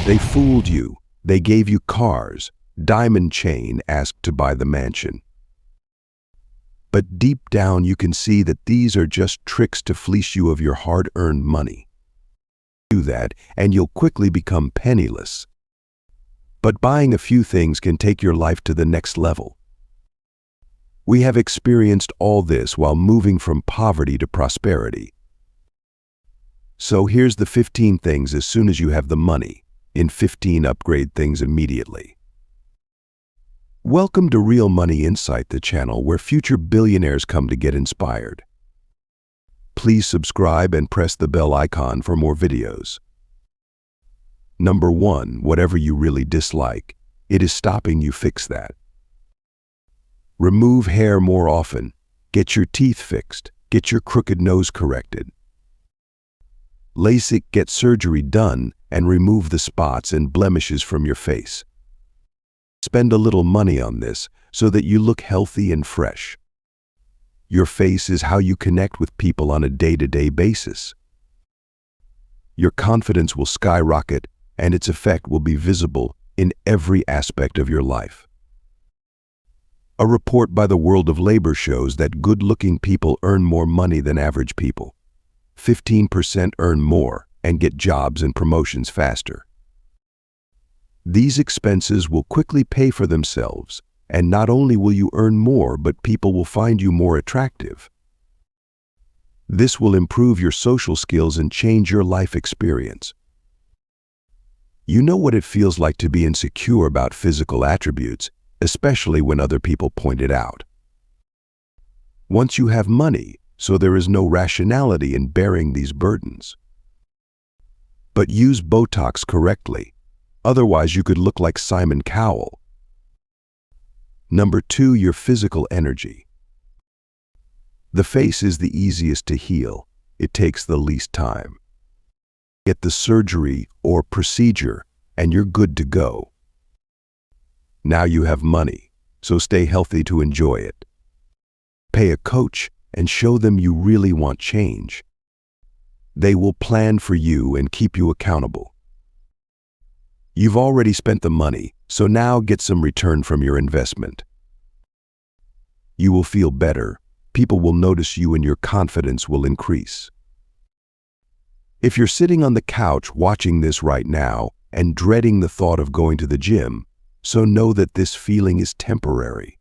They fooled you. They gave you cars, diamond chain, asked to buy the mansion. But deep down you can see that these are just tricks to fleece you of your hard-earned money. Do that and you'll quickly become penniless. But buying a few things can take your life to the next level. We have experienced all this while moving from poverty to prosperity. So here's the 15 things as soon as you have the money. In 15 upgrade things immediately. Welcome to Real Money Insight, the channel where future billionaires come to get inspired. Please subscribe and press the bell icon for more videos. Number 1, whatever you really dislike, it is stopping you. Fix that. Remove hair more often. Get your teeth fixed. Get your crooked nose corrected. LASIK, get surgery done and remove the spots and blemishes from your face. Spend a little money on this so that you look healthy and fresh. Your face is how you connect with people on a day-to-day basis. Your confidence will skyrocket and its effect will be visible in every aspect of your life. A report by the World of Labor shows that good-looking people earn more money than average people. 15% earn more and get jobs and promotions faster. These expenses will quickly pay for themselves, and not only will you earn more, but people will find you more attractive. This will improve your social skills and change your life experience. You know what it feels like to be insecure about physical attributes, especially when other people point it out. Once you have money, so there is no rationality in bearing these burdens. But use Botox correctly, otherwise you could look like Simon Cowell. Number 2, your physical energy. The face is the easiest to heal. It takes the least time. Get the surgery or procedure and you're good to go. Now you have money, so stay healthy to enjoy it. Pay a coach and show them you really want change. They will plan for you and keep you accountable. You've already spent the money, so now get some return from your investment. You will feel better, people will notice you, and your confidence will increase. If you're sitting on the couch watching this right now and dreading the thought of going to the gym, so know that this feeling is temporary.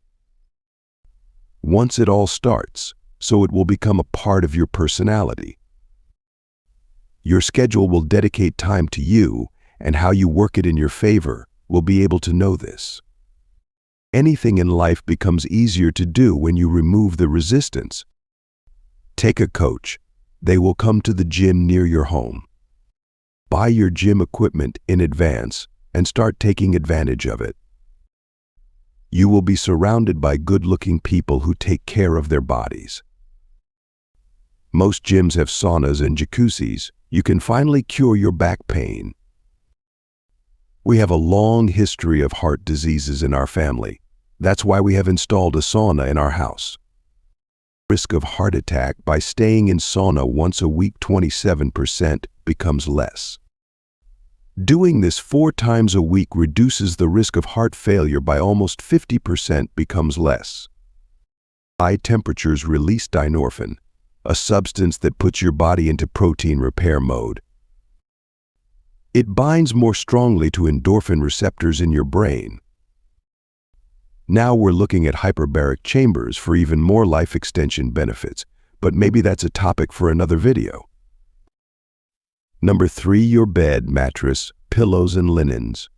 Once it all starts, so it will become a part of your personality. Your schedule will dedicate time to you, and how you work it in your favor will be able to know this. Anything in life becomes easier to do when you remove the resistance. Take a coach. They will come to the gym near your home. Buy your gym equipment in advance and start taking advantage of it. You will be surrounded by good-looking people who take care of their bodies. Most gyms have saunas and jacuzzis. You can finally cure your back pain. We have a long history of heart diseases in our family. That's why we have installed a sauna in our house. Risk of heart attack by staying in sauna once a week 27% becomes less. Doing this 4 times a week reduces the risk of heart failure by almost 50% becomes less. High temperatures release dynorphin, a substance that puts your body into protein repair mode. It binds more strongly to endorphin receptors in your brain. Now we're looking at hyperbaric chambers for even more life extension benefits, but maybe that's a topic for another video. Number 3, your bed, mattress, pillows, and linens.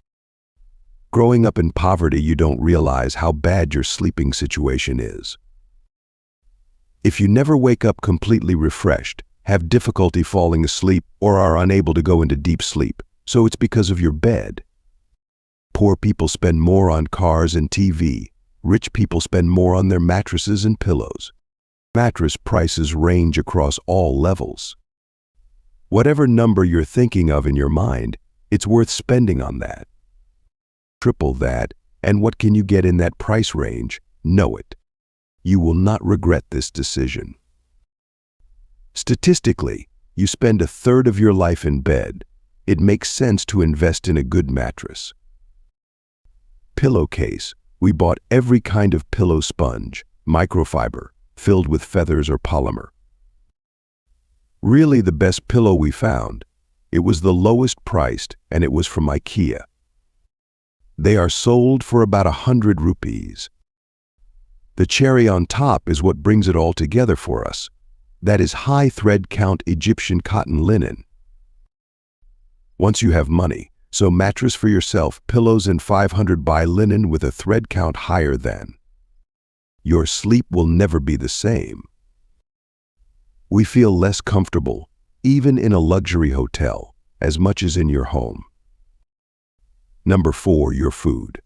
Growing up in poverty, you don't realize how bad your sleeping situation is. If you never wake up completely refreshed, have difficulty falling asleep, or are unable to go into deep sleep, so it's because of your bed. Poor people spend more on cars and TV. Rich people spend more on their mattresses and pillows. Mattress prices range across all levels. Whatever number you're thinking of in your mind, it's worth spending on that. Triple that, and what can you get in that price range? Know it. You will not regret this decision. Statistically, you spend a third of your life in bed. it makes sense to invest in a good mattress. Pillowcase. We bought every kind of pillow sponge, microfiber, filled with feathers or polymer. Really the best pillow we found. It was the lowest priced and it was from IKEA. They are sold for about 100 rupees. The cherry on top is what brings it all together for us. That is high thread count Egyptian cotton linen. Once you have money, so mattress for yourself, pillows and 500 buy linen with a thread count higher than. Your sleep will never be the same. We feel less comfortable, even in a luxury hotel, as much as in your home. Number 4, your food.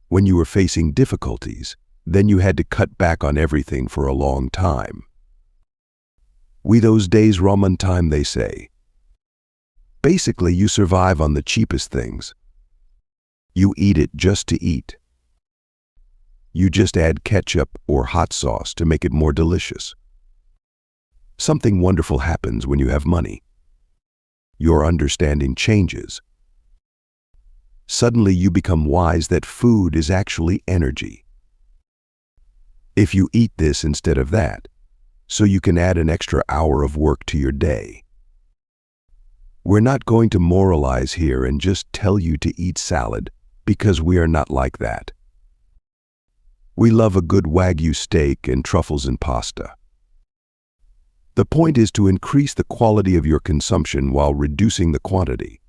When you were facing difficulties, then you had to cut back on everything for a long time. We those days ramen time, they say. Basically, you survive on the cheapest things. You eat it just to eat. You just add ketchup or hot sauce to make it more delicious. Something wonderful happens when you have money. Your understanding changes. Suddenly you become wise that food is actually energy. If you eat this instead of that, so you can add an extra hour of work to your day. We're not going to moralize here and just tell you to eat salad, because we are not like that. We love a good Wagyu steak and truffles and pasta. The point is to increase the quality of your consumption while reducing the quantity.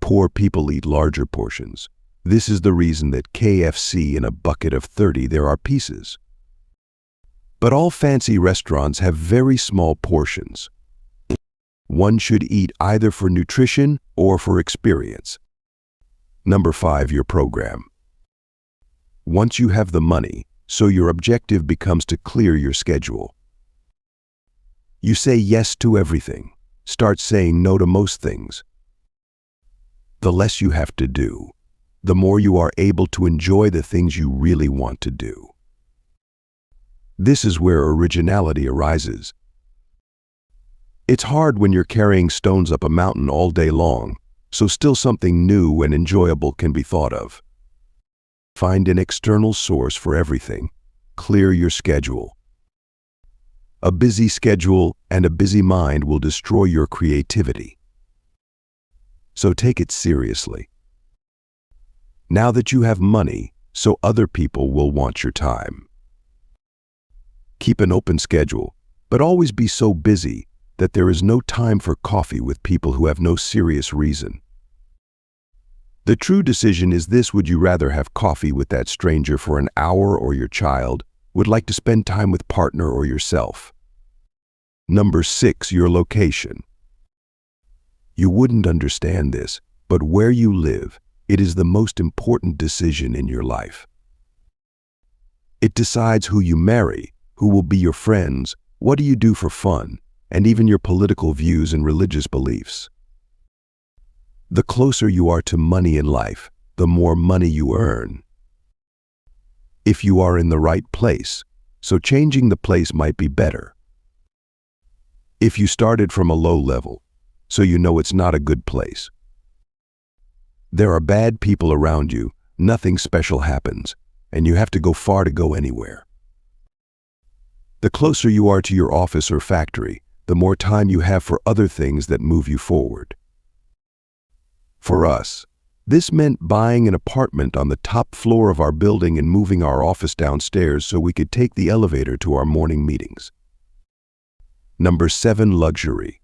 Poor people eat larger portions. This is the reason that KFC in a bucket of 30 there are pieces. But all fancy restaurants have very small portions. One should eat either for nutrition or for experience. Number 5, your program. Once you have the money, so your objective becomes to clear your schedule. You say yes to everything. Start saying no to most things. The less you have to do, the more you are able to enjoy the things you really want to do. This is where originality arises. It's hard when you're carrying stones up a mountain all day long, so still something new and enjoyable can be thought of. Find an external source for everything. Clear your schedule. A busy schedule and a busy mind will destroy your creativity. So take it seriously. Now that you have money, so other people will want your time. Keep an open schedule, but always be so busy that there is no time for coffee with people who have no serious reason. The true decision is this: would you rather have coffee with that stranger for an hour, or your child would like to spend time with partner or yourself? Number 6, your location. You wouldn't understand this, but where you live, it is the most important decision in your life. It decides who you marry, who will be your friends, what do you do for fun, and even your political views and religious beliefs. The closer you are to money in life, the more money you earn. If you are in the right place, so changing the place might be better. If you started from a low level, so you know it's not a good place. There are bad people around you, nothing special happens, and you have to go far to go anywhere. The closer you are to your office or factory, the more time you have for other things that move you forward. For us, this meant buying an apartment on the top floor of our building and moving our office downstairs so we could take the elevator to our morning meetings. Number 7, luxury.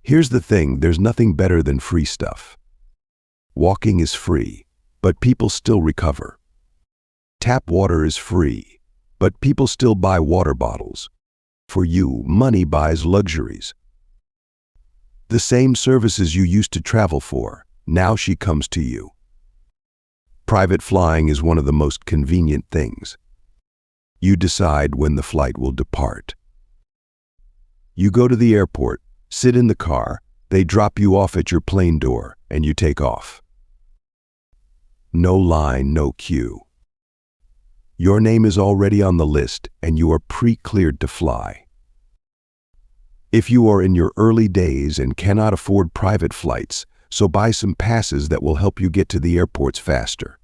Here's the thing, there's nothing better than free stuff. Walking is free, but people still recover. Tap water is free, but people still buy water bottles. For you, money buys luxuries. The same services you used to travel for, now she comes to you. Private flying is one of the most convenient things. You decide when the flight will depart. You go to the airport, sit in the car, they drop you off at your plane door, and you take off. No line, no queue. Your name is already on the list, and you are pre-cleared to fly. If you are in your early days and cannot afford private flights, so buy some passes that will help you get to the airports faster.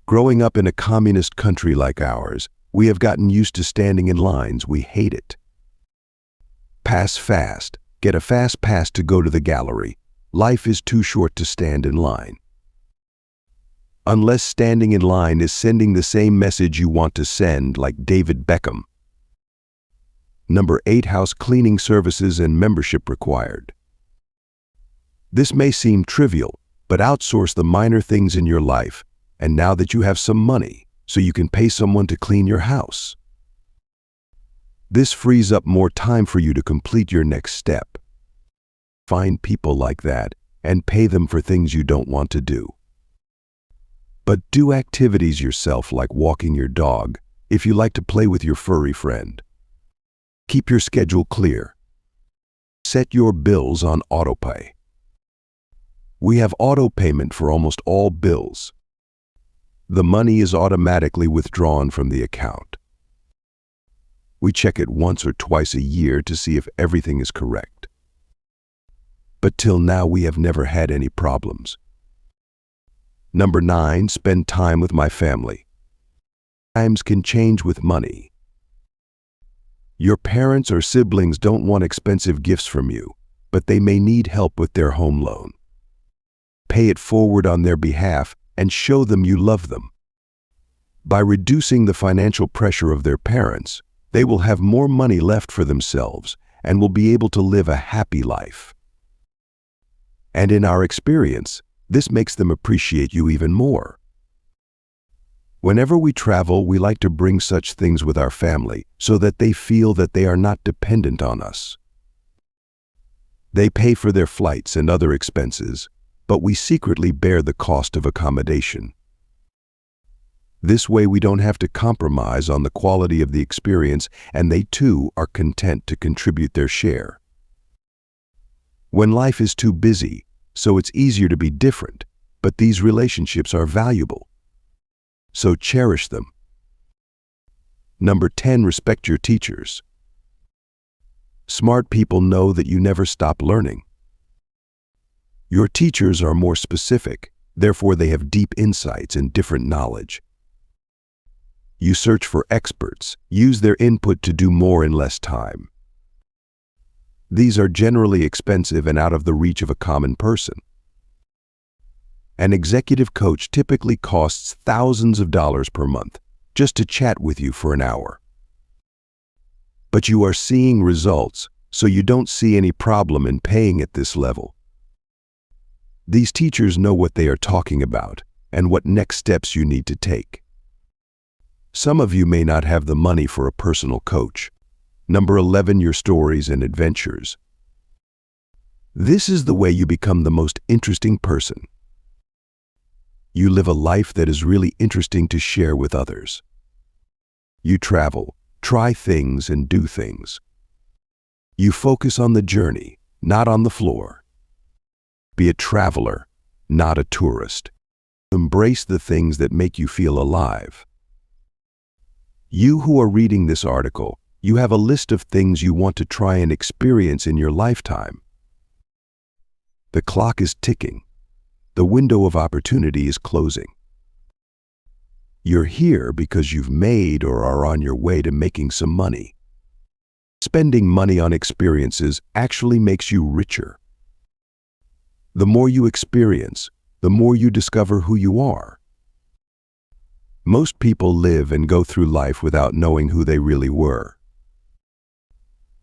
Growing up in a communist country like ours, we have gotten used to standing in lines. We hate it. Pass fast. Get a fast pass to go to the gallery. Life is too short to stand in line. Unless standing in line is sending the same message you want to send, like David Beckham. Number 8. House cleaning services and membership required. This may seem trivial, but outsource the minor things in your life, and now that you have some money, so you can pay someone to clean your house. This frees up more time for you to complete your next step. Find people like that and pay them for things you don't want to do. But do activities yourself, like walking your dog, if you like to play with your furry friend. Keep your schedule clear. Set your bills on autopay. We have auto payment for almost all bills. The money is automatically withdrawn from the account. We check it once or twice a year to see if everything is correct. But till now we have never had any problems. Number 9. Spend time with my family. Times can change with money. Your parents or siblings don't want expensive gifts from you, but they may need help with their home loan. Pay it forward on their behalf and show them you love them. By reducing the financial pressure of their parents, they will have more money left for themselves and will be able to live a happy life. And in our experience, this makes them appreciate you even more. Whenever we travel, we like to bring such things with our family so that they feel that they are not dependent on us. They pay for their flights and other expenses, but we secretly bear the cost of accommodation. This way we don't have to compromise on the quality of the experience, and they too are content to contribute their share. When life is too busy, so it's easier to be different, but these relationships are valuable. So cherish them. Number 10. Respect your teachers. Smart people know that you never stop learning. Your teachers are more specific, therefore they have deep insights and different knowledge. You search for experts, use their input to do more in less time. These are generally expensive and out of the reach of a common person. An executive coach typically costs thousands of dollars per month just to chat with you for an hour. But you are seeing results, so you don't see any problem in paying at this level. These teachers know what they are talking about and what next steps you need to take. Some of you may not have the money for a personal coach. Number 11. Your stories and adventures. This is the way you become the most interesting person. You live a life that is really interesting to share with others. You travel, try things, and do things. You focus on the journey, not on the floor. Be a traveler, not a tourist. Embrace the things that make you feel alive. You who are reading this article, you have a list of things you want to try and experience in your lifetime. The clock is ticking. The window of opportunity is closing. You're here because you've made or are on your way to making some money. Spending money on experiences actually makes you richer. The more you experience, the more you discover who you are. Most people live and go through life without knowing who they really were.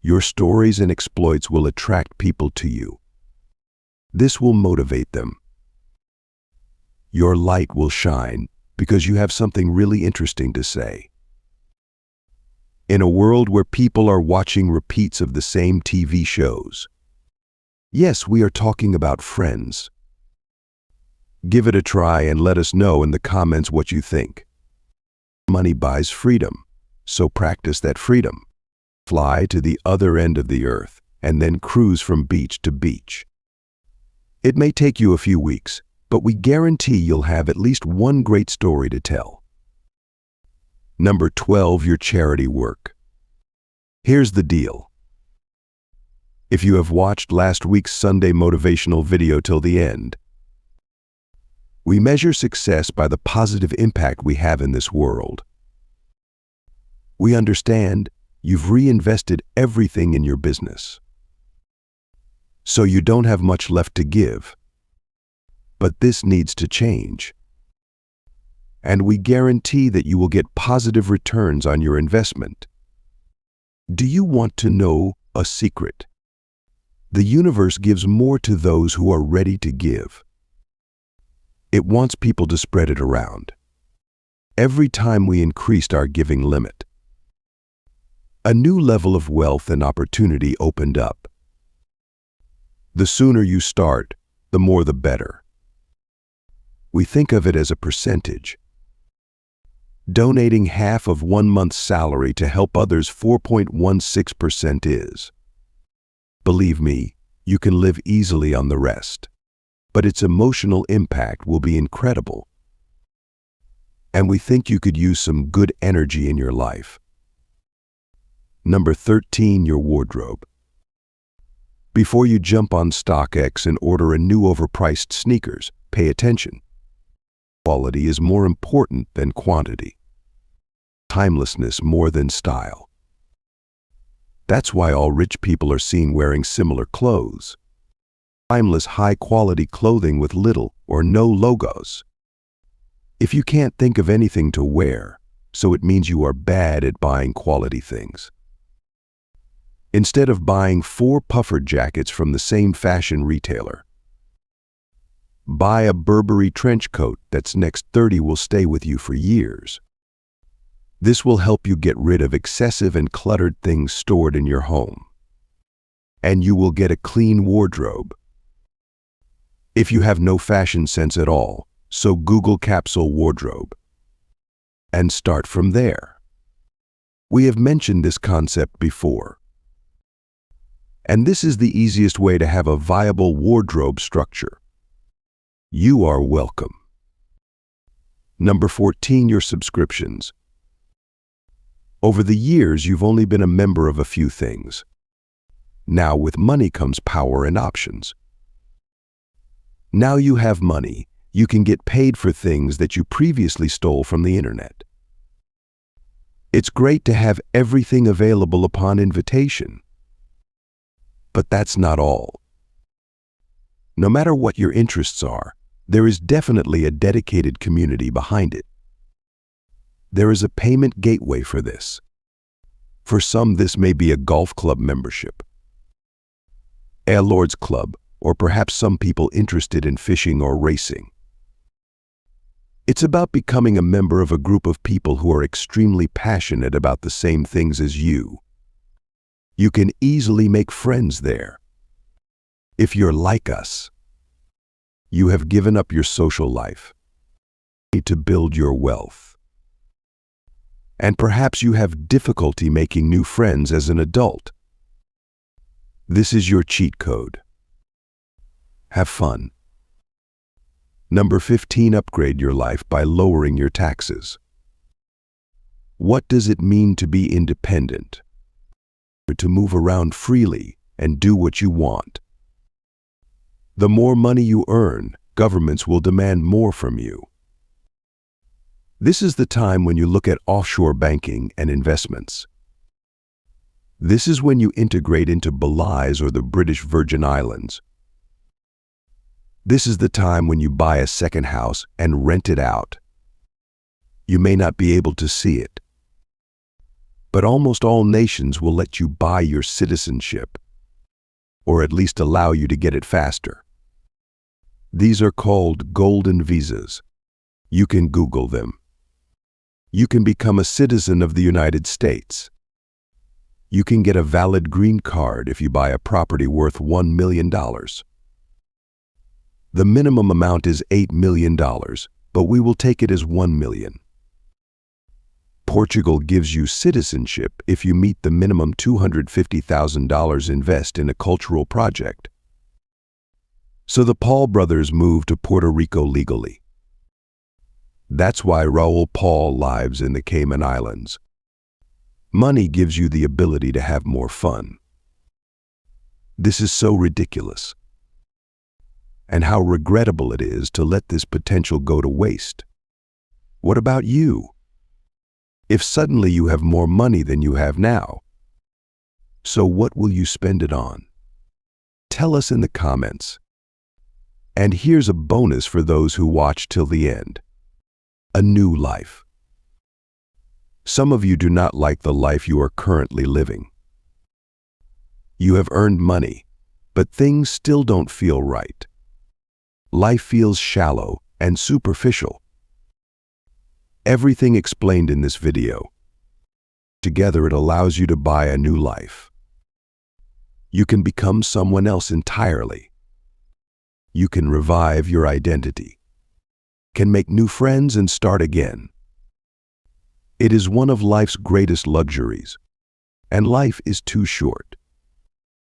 Your stories and exploits will attract people to you. This will motivate them. Your light will shine because you have something really interesting to say. In a world where people are watching repeats of the same TV shows. Yes, we are talking about Friends. Give it a try and let us know in the comments what you think. Money buys freedom, so practice that freedom. Fly to the other end of the earth and then cruise from beach to beach. It may take you a few weeks, but we guarantee you'll have at least one great story to tell. Number 12. Your charity work. Here's the deal. if you have watched last week's Sunday motivational video till the end. We measure success by the positive impact we have in this world. We understand you've reinvested everything in your business, so you don't have much left to give. But this needs to change. And we guarantee that you will get positive returns on your investment. Do you want to know a secret? The universe gives more to those who are ready to give. It wants people to spread it around. Every time we increased our giving limit, a new level of wealth and opportunity opened up. The sooner you start, the more the better. We think of it as a percentage. Donating half of 1 month's salary to help others 4.16% is. Believe me, you can live easily on the rest, but its emotional impact will be incredible. And we think you could use some good energy in your life. Number 13, your wardrobe. Before you jump on StockX and order a new overpriced sneakers, pay attention. Quality is more important than quantity. Timelessness more than style. That's why all rich people are seen wearing similar clothes. Timeless, high-quality clothing with little or no logos. If you can't think of anything to wear, so it means you are bad at buying quality things. Instead of buying 4 puffer jackets from the same fashion retailer, buy a Burberry trench coat that's next 30 will stay with you for years. This will help you get rid of excessive and cluttered things stored in your home. And you will get a clean wardrobe. If you have no fashion sense at all, so Google capsule wardrobe and start from there. We have mentioned this concept before. And this is the easiest way to have a viable wardrobe structure. You are welcome. Number 14, your subscriptions. Over the years, you've only been a member of a few things. Now with money comes power and options. Now you have money, you can get paid for things that you previously stole from the internet. It's great to have everything available upon invitation. But that's not all. No matter what your interests are, there is definitely a dedicated community behind it. There is a payment gateway for this. For some, this may be a golf club membership, a Lord's Club, or perhaps some people interested in fishing or racing. It's about becoming a member of a group of people who are extremely passionate about the same things as you. You can easily make friends there. If you're like us, you have given up your social life to build your wealth. And perhaps you have difficulty making new friends as an adult. This is your cheat code. Have fun. Number 15, upgrade your life by lowering your taxes. What does it mean to be independent? To move around freely and do what you want. The more money you earn, governments will demand more from you. This is the time when you look at offshore banking and investments. This is when you integrate into Belize or the British Virgin Islands. This is the time when you buy a second house and rent it out. You may not be able to see it, but almost all nations will let you buy your citizenship, or at least allow you to get it faster. These are called golden visas. You can Google them. You can become a citizen of the United States. You can get a valid green card if you buy a property worth $1 million. The minimum amount is $8 million, but we will take it as $1 million. Portugal gives you citizenship if you meet the minimum $250,000 invest in a cultural project. So the Paul brothers moved to Puerto Rico legally. That's why Raul Paul lives in the Cayman Islands. Money gives you the ability to have more fun. This is so ridiculous. And how regrettable it is to let this potential go to waste. What about you? If suddenly you have more money than you have now, so what will you spend it on? Tell us in the comments. And here's a bonus for those who watch till the end. A new life. Some of you do not like the life you are currently living. You have earned money, but things still don't feel right. Life feels shallow and superficial. Everything explained in this video. Together it allows you to buy a new life. You can become someone else entirely. You can revive your identity. Can make new friends and start again. It is one of life's greatest luxuries, and life is too short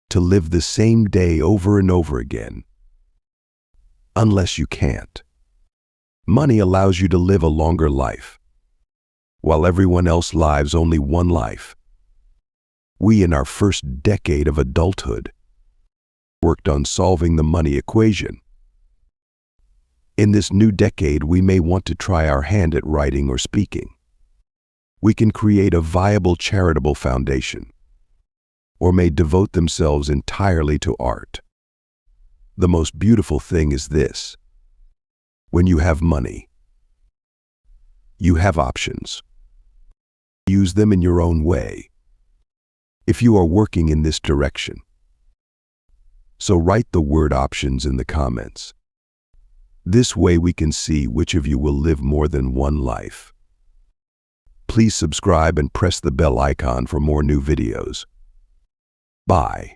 to live the same day over and over again. Unless you can't. Money allows you to live a longer life, while everyone else lives only one life. We, in our first decade of adulthood, worked on solving the money equation. In this new decade, we may want to try our hand at writing or speaking. We can create a viable charitable foundation, or may devote themselves entirely to art. The most beautiful thing is this. When you have money, you have options. Use them in your own way, if you are working in this direction. So write the word options in the comments. This way we can see which of you will live more than one life. Please subscribe and press the bell icon for more new videos. Bye.